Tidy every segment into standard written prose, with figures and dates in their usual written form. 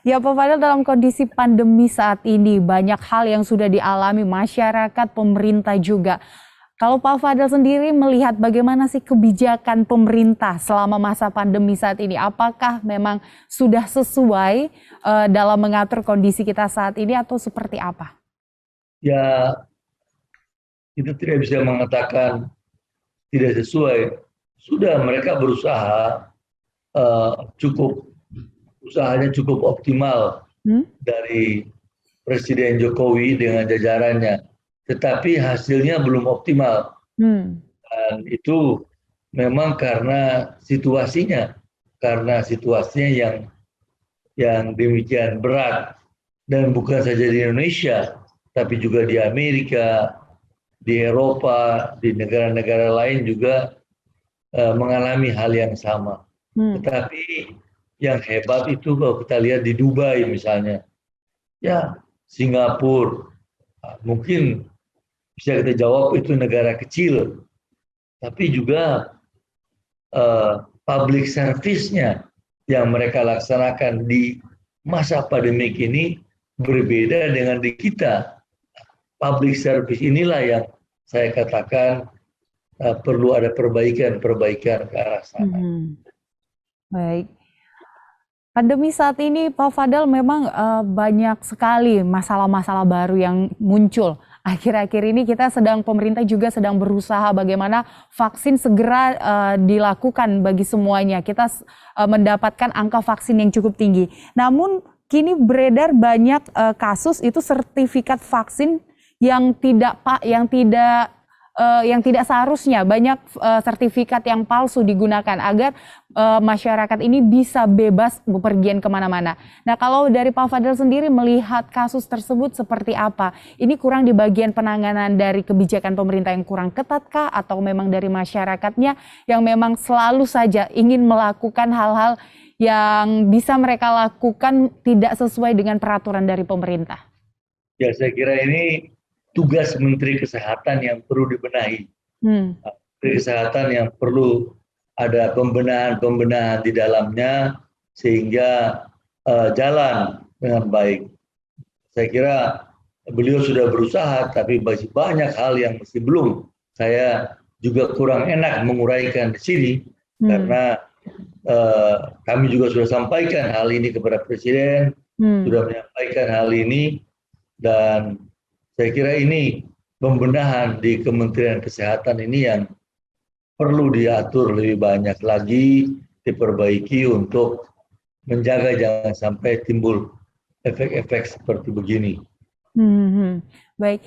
Ya, Pak Fadel, dalam kondisi pandemi saat ini banyak hal yang sudah dialami masyarakat, pemerintah juga. Kalau Pak Fadel sendiri melihat bagaimana sih kebijakan pemerintah selama masa pandemi saat ini? Apakah memang sudah sesuai dalam mengatur kondisi kita saat ini atau seperti apa? Ya, kita tidak bisa mengatakan tidak sesuai. Sudah mereka berusaha eh, cukup usahanya cukup optimal Hmm? dari Presiden Jokowi dengan jajarannya. Tetapi hasilnya belum optimal. Hmm. Dan itu memang karena situasinya yang demikian berat dan bukan saja di Indonesia, tapi juga di Amerika, di Eropa, di negara-negara lain juga mengalami hal yang sama. Hmm. Tetapi yang hebat itu kalau kita lihat di Dubai misalnya, ya Singapura, mungkin bisa kita jawab itu negara kecil, tapi juga eh, public service-nya yang mereka laksanakan di masa pandemik ini berbeda dengan di kita. Public service inilah yang saya katakan perlu ada perbaikan-perbaikan ke arah sana. Mhm. Baik. Pandemi saat ini, Pak Fadel, memang banyak sekali masalah-masalah baru yang muncul. Akhir-akhir ini pemerintah juga sedang berusaha bagaimana vaksin segera dilakukan bagi semuanya. Kita mendapatkan angka vaksin yang cukup tinggi. Namun kini beredar banyak kasus itu sertifikat vaksin yang tidak seharusnya, banyak sertifikat yang palsu digunakan agar masyarakat ini bisa bebas bepergian kemana-mana. Nah, kalau dari Pak Fadel sendiri melihat kasus tersebut seperti apa? Ini kurang di bagian penanganan dari kebijakan pemerintah yang kurang ketat kah? Atau memang dari masyarakatnya yang memang selalu saja ingin melakukan hal-hal yang bisa mereka lakukan tidak sesuai dengan peraturan dari pemerintah? Ya, saya kira ini tugas Menteri Kesehatan yang perlu dibenahi. Hmm. Menteri Kesehatan yang perlu ada pembenahan-pembenahan di dalamnya sehingga jalan dengan baik. Saya kira beliau sudah berusaha, tapi masih banyak hal yang masih belum. Saya juga kurang enak menguraikan di sini Hmm. karena kami juga sudah sampaikan hal ini kepada Presiden, Hmm. sudah menyampaikan hal ini, dan saya kira ini pembenahan di Kementerian Kesehatan ini yang perlu diatur lebih banyak lagi, diperbaiki untuk menjaga jangan sampai timbul efek-efek seperti begini. Hmm. Baik.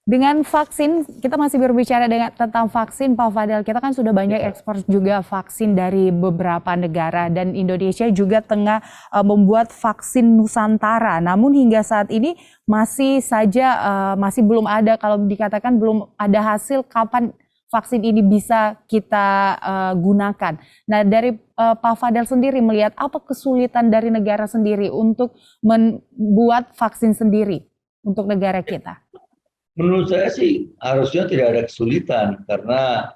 Dengan vaksin, kita masih berbicara tentang vaksin, Pak Fadel. Kita kan sudah banyak Ya, ekspor juga vaksin dari beberapa negara dan Indonesia juga tengah membuat vaksin Nusantara. Namun hingga saat ini masih belum ada, kalau dikatakan belum ada hasil kapan vaksin ini bisa kita gunakan. Nah, dari Pak Fadel sendiri melihat apa kesulitan dari negara sendiri untuk membuat vaksin sendiri untuk negara kita? menurut saya sih harusnya tidak ada kesulitan karena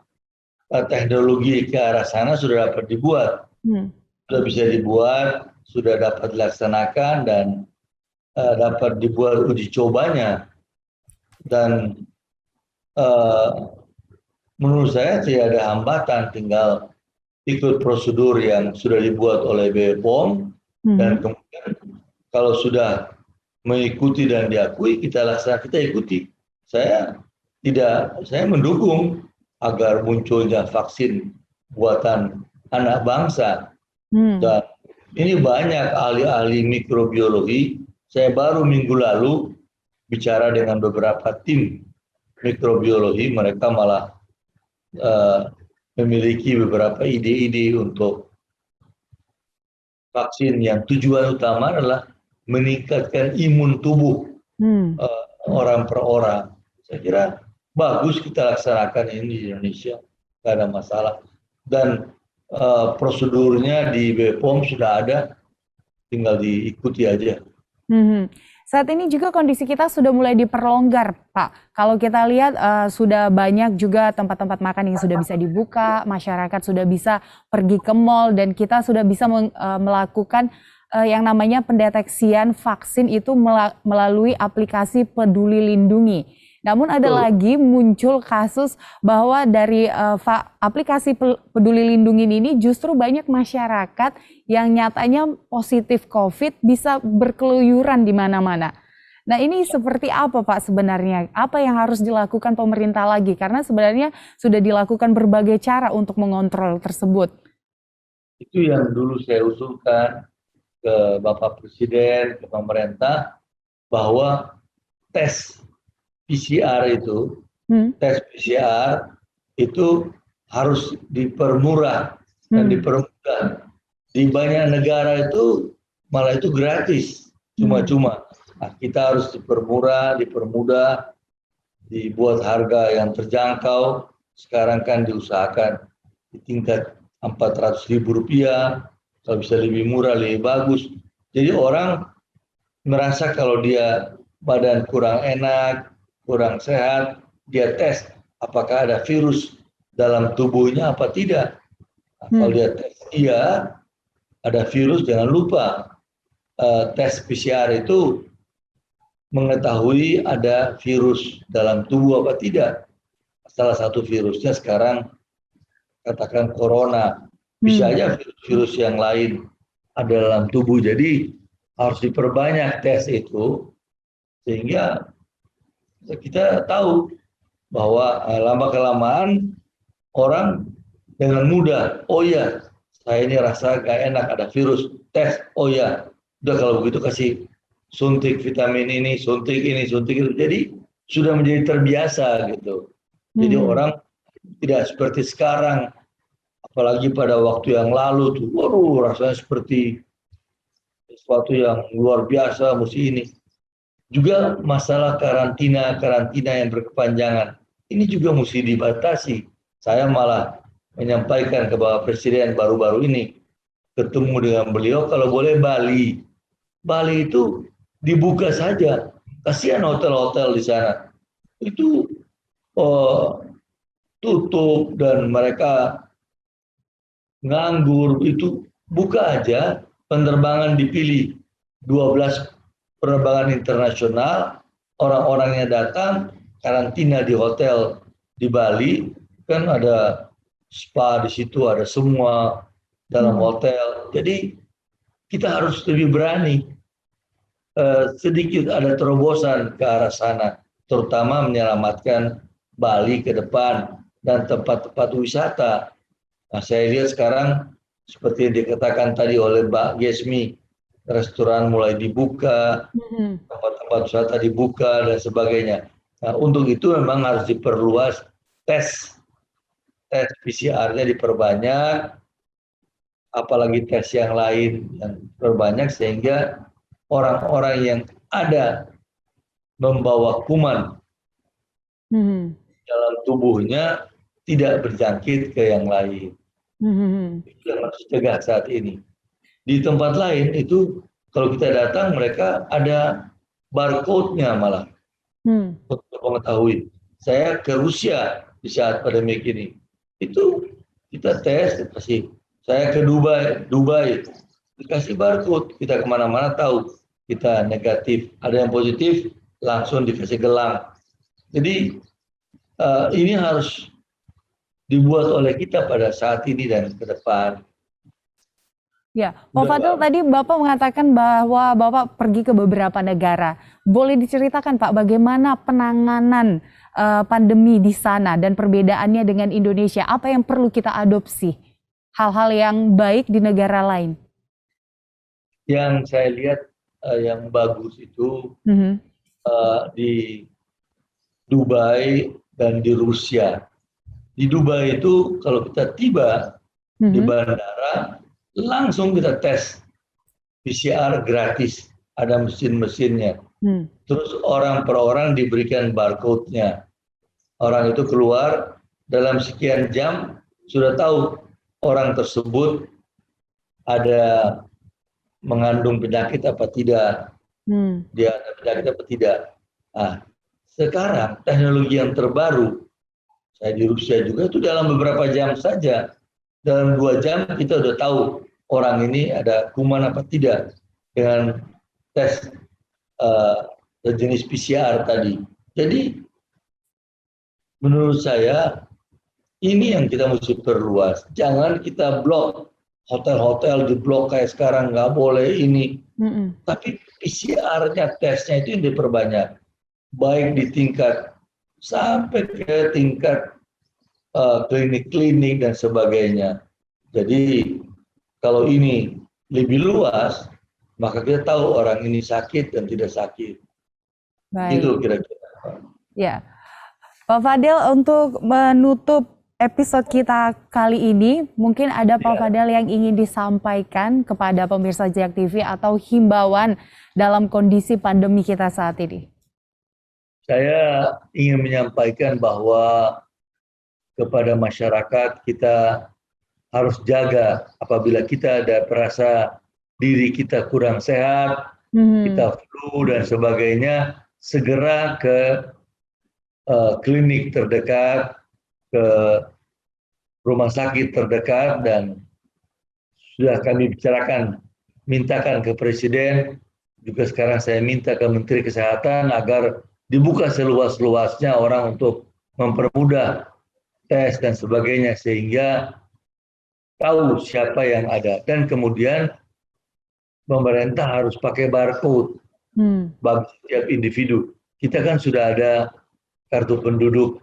teknologi ke arah sana sudah dapat dibuat, Hmm. sudah bisa dibuat, sudah dapat dilaksanakan dan dapat dibuat uji cobanya dan uh, menurut saya tidak ada hambatan, tinggal ikut prosedur yang sudah dibuat oleh BPOM dan Mhm. kemudian kalau sudah mengikuti dan diakui kita laksanakan, kita ikuti. Saya saya mendukung agar munculnya vaksin buatan anak bangsa Hmm. dan ini banyak ahli-ahli mikrobiologi. Saya baru minggu lalu bicara dengan beberapa tim mikrobiologi, mereka malah eh, memiliki beberapa ide-ide untuk vaksin yang tujuan utama adalah meningkatkan imun tubuh Hmm. orang per orang. Saya kira bagus kita laksanakan ini di Indonesia, tidak ada masalah. Dan prosedurnya di BPOM sudah ada, tinggal diikuti aja. Mhm. Saat ini juga kondisi kita sudah mulai diperlonggar, Pak. Kalau kita lihat sudah banyak juga tempat-tempat makan yang sudah bisa dibuka, masyarakat sudah bisa pergi ke mal dan kita sudah bisa melakukan yang namanya pendeteksian vaksin itu melalui aplikasi Peduli Lindungi. Namun ada lagi muncul kasus bahwa dari aplikasi Peduli Lindungi ini justru banyak masyarakat yang nyatanya positif COVID bisa berkeluyuran di mana-mana. Nah ini seperti apa Pak sebenarnya? Apa yang harus dilakukan pemerintah lagi? Karena sebenarnya sudah dilakukan berbagai cara untuk mengontrol tersebut. Itu yang dulu saya usulkan ke Bapak Presiden, ke pemerintah, bahwa tes PCR itu, tes PCR itu harus dipermurah dan dipermudah. Di banyak negara itu malah itu gratis, cuma-cuma. Nah, kita harus dipermudah, dibuat harga yang terjangkau. Sekarang kan diusahakan di tingkat Rp400.000, kalau bisa lebih murah, lebih bagus. Jadi orang merasa kalau dia badan kurang enak, kurang sehat, dia tes apakah ada virus dalam tubuhnya apa tidak. Nah, kalau dia tes iya ada virus, jangan lupa tes PCR itu mengetahui ada virus dalam tubuh apa tidak. Salah satu virusnya sekarang katakan corona, bisa aja virus-virus yang lain ada dalam tubuh. Jadi harus diperbanyak tes itu sehingga kita tahu bahwa lama-kelamaan orang dengan mudah, oh ya saya ini rasa gak enak ada virus, tes, oh ya udah kalau begitu kasih suntik vitamin ini, suntik itu. Jadi sudah menjadi terbiasa gitu. Jadi orang tidak seperti sekarang, apalagi pada waktu yang lalu tuh, waduh rasanya seperti sesuatu yang luar biasa, mesti ini. Juga masalah karantina yang berkepanjangan, ini juga mesti dibatasi. Saya malah menyampaikan ke Bapak Presiden baru-baru ini, ketemu dengan beliau, kalau boleh Bali itu dibuka saja, kasihan hotel-hotel di sana itu tutup dan mereka nganggur. Itu buka aja, penerbangan dipilih 12 penerbangan internasional, orang-orangnya datang karantina di hotel di Bali, kan ada spa di situ, ada semua dalam hotel. Jadi kita harus lebih berani. Sedikit ada terobosan ke arah sana, terutama menyelamatkan Bali ke depan dan tempat-tempat wisata. Nah, saya lihat sekarang seperti yang dikatakan tadi oleh Mbak Gesmi, restoran mulai dibuka, tempat-tempat wisata dibuka dan sebagainya. Nah, untuk itu memang harus diperluas tes PCR-nya diperbanyak, apalagi tes yang lain yang diperbanyak sehingga orang-orang yang ada membawa kuman dalam tubuhnya tidak berjangkit ke yang lain. Itu yang harus dicegah saat ini. Di tempat lain itu kalau kita datang mereka ada barcode-nya malah untuk mengetahui. Saya ke Rusia di saat pandemi ini, itu kita tes, kasih. Saya ke Dubai dikasih barcode, kita kemana-mana tahu kita negatif, ada yang positif langsung dikasih gelang. Jadi ini harus dibuat oleh kita pada saat ini dan ke depan. Ya, Pak Fadil tadi Bapak mengatakan bahwa Bapak pergi ke beberapa negara. Boleh diceritakan Pak bagaimana penanganan pandemi di sana dan perbedaannya dengan Indonesia? Apa yang perlu kita adopsi? Hal-hal yang baik di negara lain? Yang saya lihat yang bagus itu di Dubai dan di Rusia. Di Dubai itu kalau kita tiba di bandara, langsung kita tes PCR gratis, ada mesin-mesinnya. Terus orang per orang diberikan barcode-nya. Orang itu keluar dalam sekian jam sudah tahu orang tersebut ada mengandung penyakit apa tidak, dia ada penyakit apa tidak. Nah, sekarang teknologi yang terbaru, saya di Rusia juga itu dalam beberapa jam saja, dalam 2 jam kita udah tahu orang ini ada kuman apa tidak. dengan tes jenis PCR tadi. Jadi menurut saya ini yang kita mesti perluas. Jangan kita blok hotel-hotel, di blok kayak sekarang nggak boleh ini. Tapi PCR-nya, tesnya itu yang diperbanyak. Baik di tingkat sampai ke tingkat klinik-klinik dan sebagainya. Jadi kalau ini lebih luas, maka kita tahu orang ini sakit dan tidak sakit. Baik. Itu kira-kira. Ya, Pak Fadel, untuk menutup episode kita kali ini, mungkin ada Pak Fadel yang ingin disampaikan kepada pemirsa JEK TV atau himbauan dalam kondisi pandemi kita saat ini. Saya ingin menyampaikan bahwa kepada masyarakat kita harus jaga apabila kita ada perasa diri kita kurang sehat, kita flu dan sebagainya, segera ke klinik terdekat, ke rumah sakit terdekat, dan sudah kami bicarakan, mintakan ke Presiden, juga sekarang saya minta ke Menteri Kesehatan agar dibuka seluas-luasnya orang untuk mempermudah tes dan sebagainya, sehingga tahu siapa yang ada. Dan kemudian pemerintah harus pakai barcode bagi setiap individu. Kita kan sudah ada kartu penduduk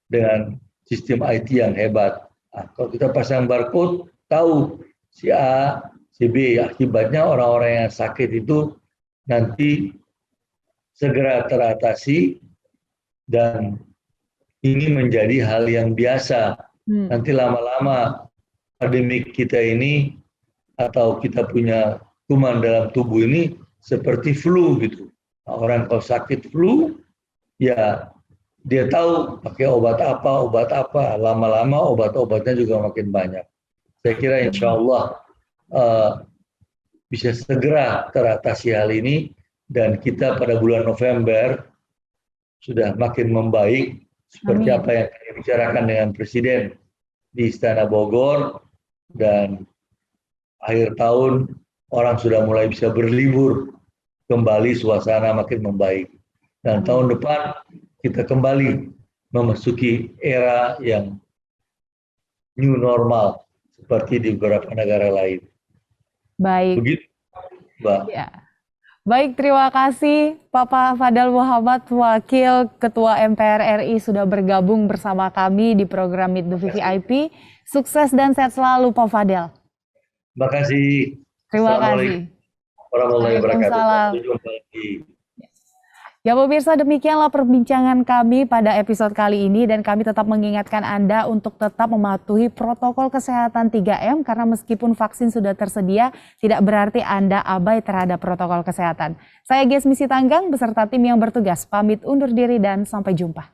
dengan sistem IT yang hebat. Nah, kalau kita pasang barcode, tahu si A, si B. Akibatnya orang-orang yang sakit itu nanti segera teratasi, dan ini menjadi hal yang biasa. Nanti lama-lama pandemik kita ini atau kita punya kuman dalam tubuh ini seperti flu gitu. Nah, orang kalau sakit flu, ya dia tahu pakai obat apa, lama-lama obat-obatnya juga makin banyak. Saya kira insya Allah bisa segera teratasi hal ini, dan kita pada bulan November sudah makin membaik seperti apa yang kami bicarakan dengan Presiden di Istana Bogor, dan akhir tahun orang sudah mulai bisa berlibur kembali, suasana makin membaik. Dan tahun depan kita kembali memasuki era yang new normal seperti di beberapa negara lain. Baik. Begitu, Mbak. Ya. Baik, terima kasih Bapak Fadel Muhammad, Wakil Ketua MPR RI, sudah bergabung bersama kami di program Meet the VIP. Sukses dan sehat selalu Pak Fadel. Terima kasih. Terima kasih. Warahmatullahi wabarakatuh. Waalaikumsalam. Sampai jumpa lagi. Ya pemirsa, demikianlah perbincangan kami pada episode kali ini, dan kami tetap mengingatkan Anda untuk tetap mematuhi protokol kesehatan 3M, karena meskipun vaksin sudah tersedia, tidak berarti Anda abai terhadap protokol kesehatan. Saya Gesmi Sitanggang beserta tim yang bertugas pamit undur diri dan sampai jumpa.